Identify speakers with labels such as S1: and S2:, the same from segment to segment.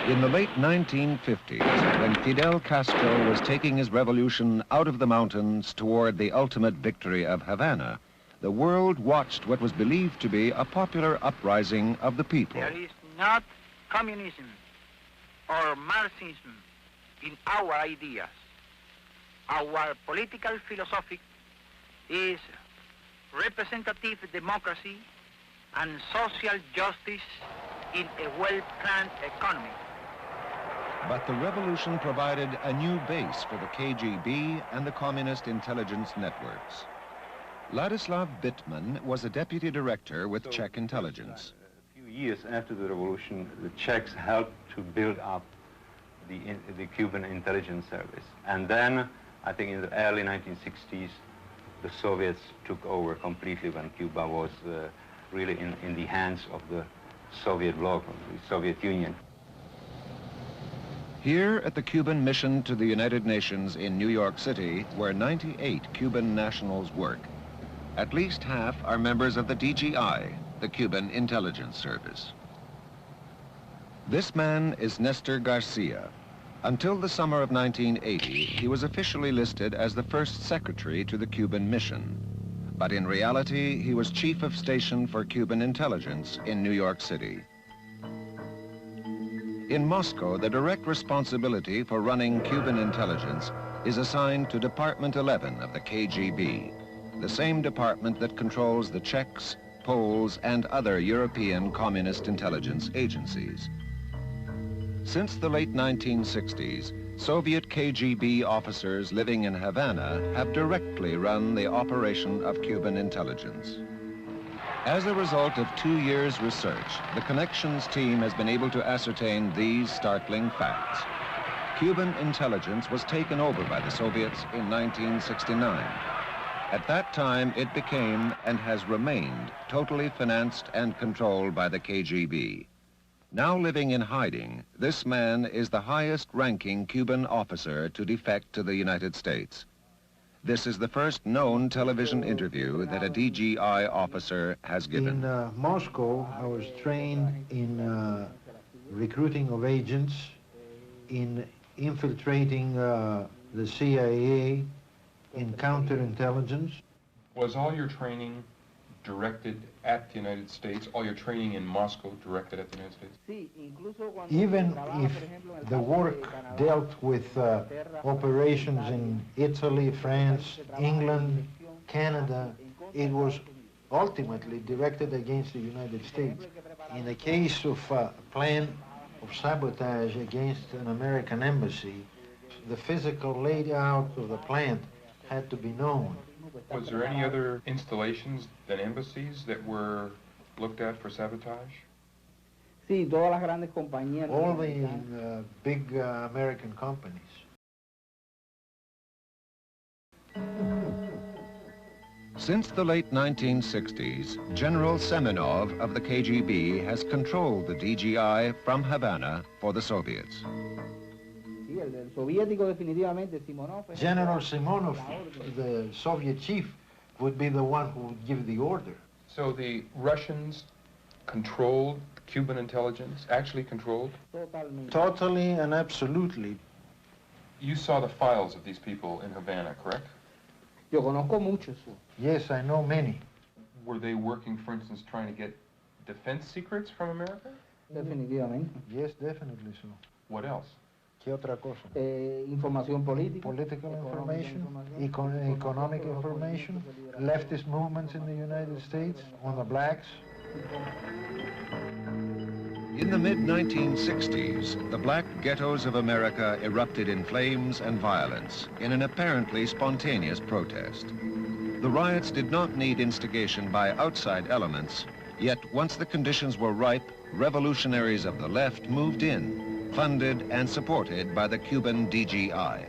S1: In the late 1950s, when Fidel Castro was taking his revolution out of the mountains toward the ultimate victory of Havana, the world watched what was believed to be a popular uprising of the people.
S2: There is not communism or Marxism in our ideas. Our political philosophy is representative democracy and social justice in a well-planned economy.
S1: But the revolution provided a new base for the KGB and the communist intelligence networks. Ladislav Bittman was a deputy director with Czech intelligence.
S3: A few years after the revolution, the Czechs helped to build up the Cuban intelligence service. And then, I think in the early 1960s, the Soviets took over completely when Cuba was really in the hands of the Soviet bloc, of the Soviet Union.
S1: Here at the Cuban mission to the United Nations in New York City, where 98 Cuban nationals work, at least half are members of the DGI, the Cuban Intelligence Service. This man is Nestor Garcia. Until the summer of 1980, he was officially listed as the first secretary to the Cuban mission. But in reality, he was chief of station for Cuban intelligence in New York City. In Moscow, the direct responsibility for running Cuban intelligence is assigned to Department 11 of the KGB, the same department that controls the Czechs, Poles, and other European communist intelligence agencies. Since the late 1960s, Soviet KGB officers living in Havana have directly run the operation of Cuban intelligence. As a result of 2 years' research, the Connections team has been able to ascertain these startling facts. Cuban intelligence was taken over by the Soviets in 1969. At that time, it became and has remained totally financed and controlled by the KGB. Now living in hiding, this man is the highest-ranking Cuban officer to defect to the United States. This is the first known television interview that a DGI officer has given.
S4: In Moscow, I was trained in recruiting of agents, in infiltrating the CIA, in counterintelligence.
S5: Was all your training directed at the United States? All your training in Moscow directed at the United States?
S4: Even if the work dealt with operations in Italy, France, England, Canada, it was ultimately directed against the United States. In the case of a plan of sabotage against an American embassy, the physical layout of the plant had to be known.
S5: Was there any other installations than embassies that were looked at for sabotage?
S4: All the big American companies.
S1: Since the late 1960s, General Semenov of the KGB has controlled the DGI from Havana for the Soviets.
S4: General Simonov, the Soviet chief, would be the one who would give the order.
S5: So the Russians controlled Cuban intelligence, actually controlled?
S4: Totally and absolutely.
S5: You saw the files of these people in Havana, correct?
S4: Yes, I know many.
S5: Were they working, for instance, trying to get defense secrets from America?
S4: Yes, definitely so.
S5: What else?
S4: ¿Qué otra cosa?
S6: Información política.
S4: Political information, economic information, leftist movements in the United States, on the blacks.
S1: In the mid-1960s, the black ghettos of America erupted in flames and violence in an apparently spontaneous protest. The riots did not need instigation by outside elements, yet once the conditions were ripe, revolutionaries of the left moved in, funded and supported by the Cuban DGI.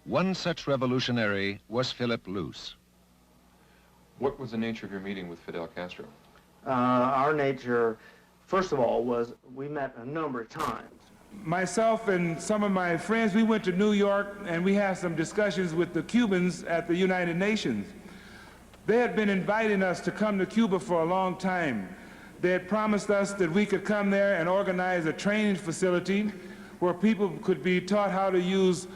S1: One such revolutionary was Philip Luce.
S5: What was the nature of your meeting with Fidel Castro?
S6: Our nature, first of all, was we met a number of times.
S7: Myself and some of my friends, we went to New York and we had some discussions with the Cubans at the United Nations. They had been inviting us to come to Cuba for a long time. They had promised us that we could come there and organize a training facility where people could be taught how to use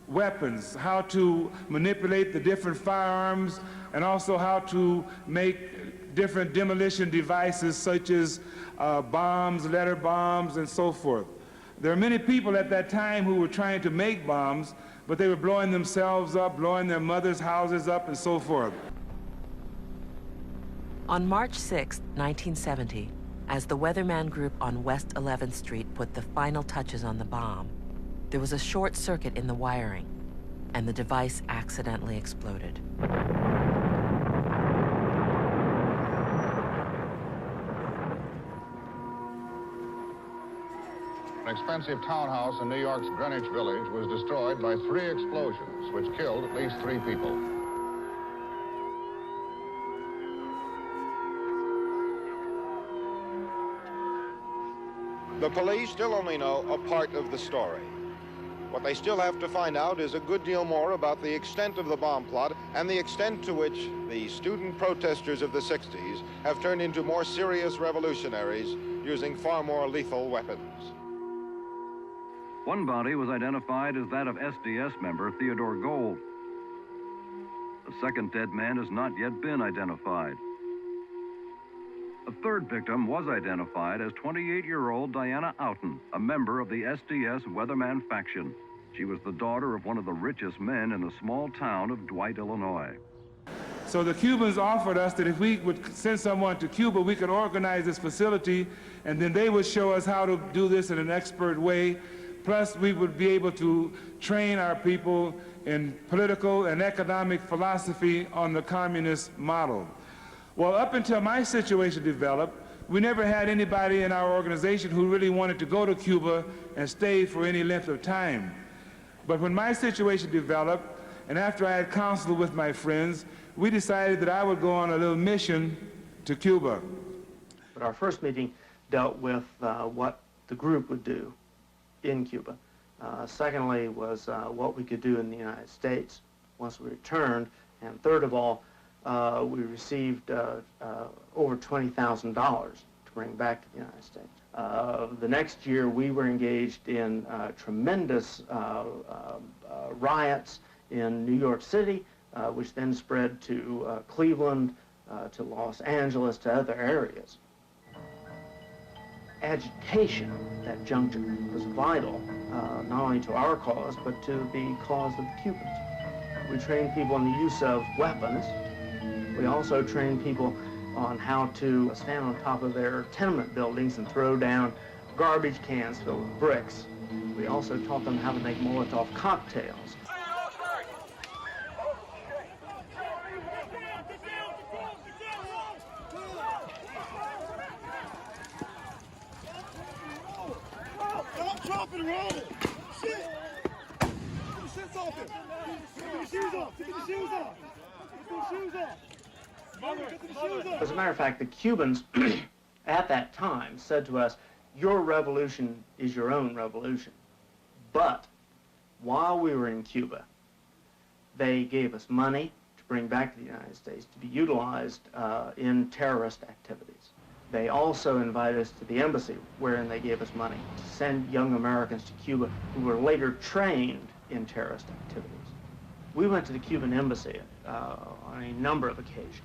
S7: weapons, how to manipulate the different firearms, and also how to make different demolition devices such as bombs, letter bombs, and so forth. There are many people at that time who were trying to make bombs, but they were blowing themselves up, blowing their mothers' houses up, and so forth.
S8: On March 6, 1970, as the Weatherman Group on West 11th Street put the final touches on the bomb, there was a short circuit in the wiring, and the device accidentally exploded.
S9: An expensive townhouse in New York's Greenwich Village was destroyed by 3 explosions, which killed at least 3 people.
S10: The police still only know a part of the story. What they still have to find out is a good deal more about the extent of the bomb plot and the extent to which the student protesters of the 60s have turned into more serious revolutionaries using far more lethal weapons.
S11: One body was identified as that of SDS member Theodore Gold. The second dead man has not yet been identified. A third victim was identified as 28-year-old Diana Outen, a member of the SDS Weatherman faction. She was the daughter of one of the richest men in the small town of Dwight, Illinois.
S7: So the Cubans offered us that if we would send someone to Cuba, we could organize this facility, and then they would show us how to do this in an expert way. Plus, we would be able to train our people in political and economic philosophy on the communist model. Well, up until my situation developed, we never had anybody in our organization who really wanted to go to Cuba and stay for any length of time. But when my situation developed, and after I had counseled with my friends, we decided that I would go on a little mission to Cuba.
S6: But our first meeting dealt with what the group would do in Cuba. Secondly was what we could do in the United States once we returned. And third of all, we received over $20,000 to bring back to the United States. The next year, we were engaged in tremendous riots in New York City, which then spread to Cleveland, to Los Angeles, to other areas. Agitation at that juncture was vital, not only to our cause, but to the cause of the Cubans. We trained people in the use of weapons. We also trained people on how to stand on top of their tenement buildings and throw down garbage cans filled with bricks. We also taught them how to make Molotov cocktails. As a matter of fact, the Cubans at that time said to us, your revolution is your own revolution. But while we were in Cuba, they gave us money to bring back to the United States to be utilized in terrorist activities. They also invited us to the embassy, wherein they gave us money to send young Americans to Cuba who were later trained in terrorist activities. We went to the Cuban embassy on a number of occasions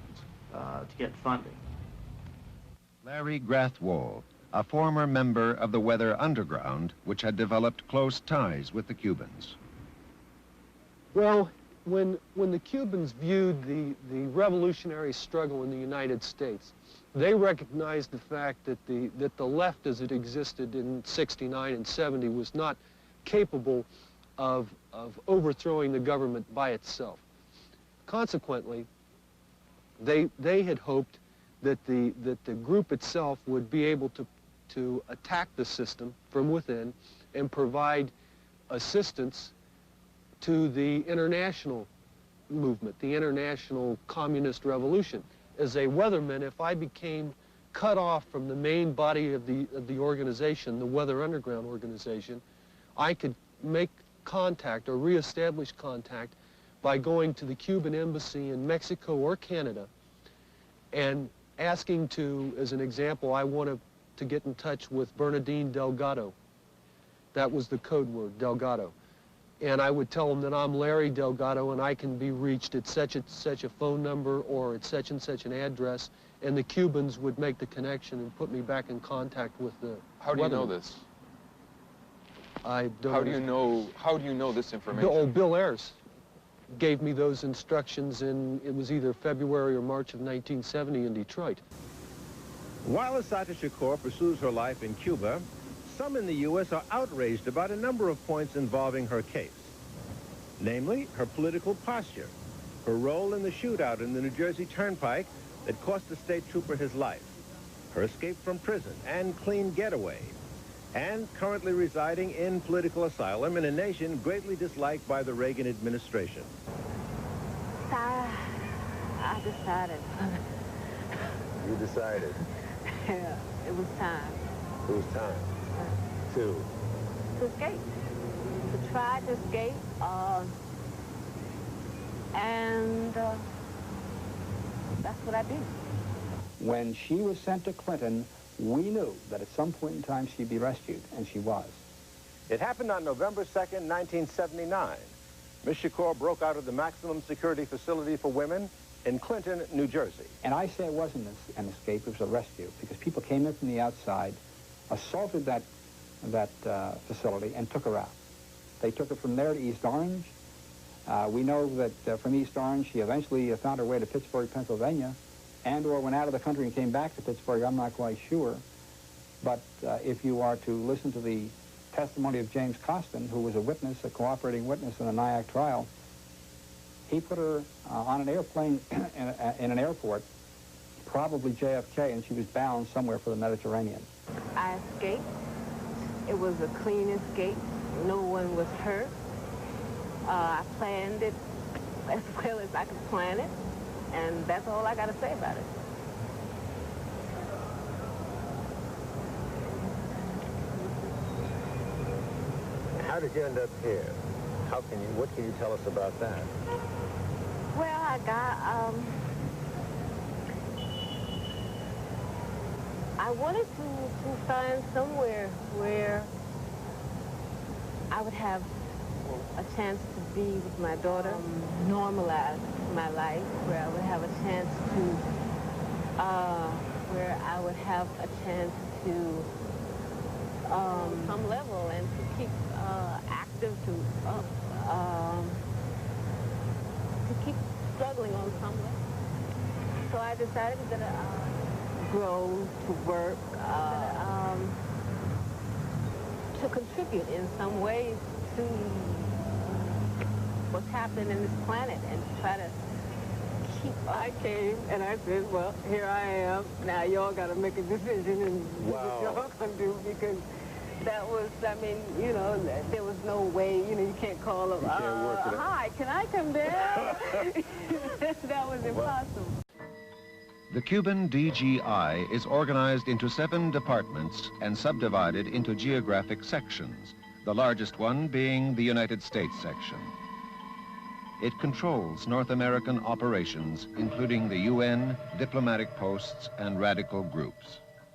S6: to get funding.
S1: Larry Grathwohl, a former member of the Weather Underground, which had developed close ties with the Cubans.
S12: Well, when the Cubans viewed the revolutionary struggle in the United States, they recognized the fact that the left as it existed in '69 and '70 was not capable of overthrowing the government by itself. Consequently, they had hoped that the group itself would be able to attack the system from within and provide assistance to the international movement, the international communist revolution. As a weatherman, if I became cut off from the main body of the organization, the Weather Underground organization, I could make contact or reestablish contact by going to the Cuban embassy in Mexico or Canada and asking to, as an example, I wanted to get in touch with Bernardine Delgado. That was the code word, Delgado. And I would tell them that I'm Larry Delgado and I can be reached at such and such a phone number or at such and such an address, and the Cubans would make the connection and put me back in contact with the
S5: How do you know this?
S12: I don't
S5: How do you know this information?
S12: Bill Ayers gave me those instructions in, it was either February or March of 1970 in Detroit.
S13: While Assata Shakur pursues her life in Cuba, some in the U.S. are outraged about a number of points involving her case. Namely, her political posture, her role in the shootout in the New Jersey Turnpike that cost a state trooper his life, her escape from prison and clean getaway, and currently residing in political asylum in a nation greatly disliked by the Reagan administration.
S14: I decided.
S13: You decided?
S14: Yeah, it was time.
S13: It was time? To
S14: escape. To try to escape, and that's what I did.
S15: When she was sent to Clinton, we knew that at some point in time she'd be rescued, and she was.
S13: It happened on November 2nd, 1979. Ms. Shakur broke out of the maximum security facility for women in Clinton, New Jersey.
S15: And I say it wasn't an escape, it was a rescue, because people came in from the outside, assaulted that facility, and took her out. They took her from there to East Orange. We know that from East Orange, she eventually found her way to Pittsburgh, Pennsylvania, and/or went out of the country and came back to Pittsburgh. I'm not quite sure. But if you are to listen to the testimony of James Costin, who was a witness, a cooperating witness in the Nyack trial, he put her on an airplane in an airport, probably JFK, and she was bound somewhere for the Mediterranean.
S14: I escaped. It was a clean escape. No one was hurt. I planned it as well as I could plan it, and that's all I got to say about it.
S13: How did you end up here? What can you tell us about that?
S14: Well, I got, I wanted to find somewhere where I would have a chance to be with my daughter, normalize my life, where I would have a chance to, some level, and to keep active, to keep struggling on some level. So I decided that grow, to work, to contribute in some way to what's happening in this planet, and to try to keep. I came and I said, well, here I am. Now y'all got to make a decision and do what y'all can do, because that was, I mean, you know, there was no way, you know, you can't call them, hi, can I come down? That was impossible.
S1: The Cuban DGI is organized into 7 departments and subdivided into geographic sections, the largest one being the United States section. It controls North American operations, including the UN, diplomatic posts, and radical groups.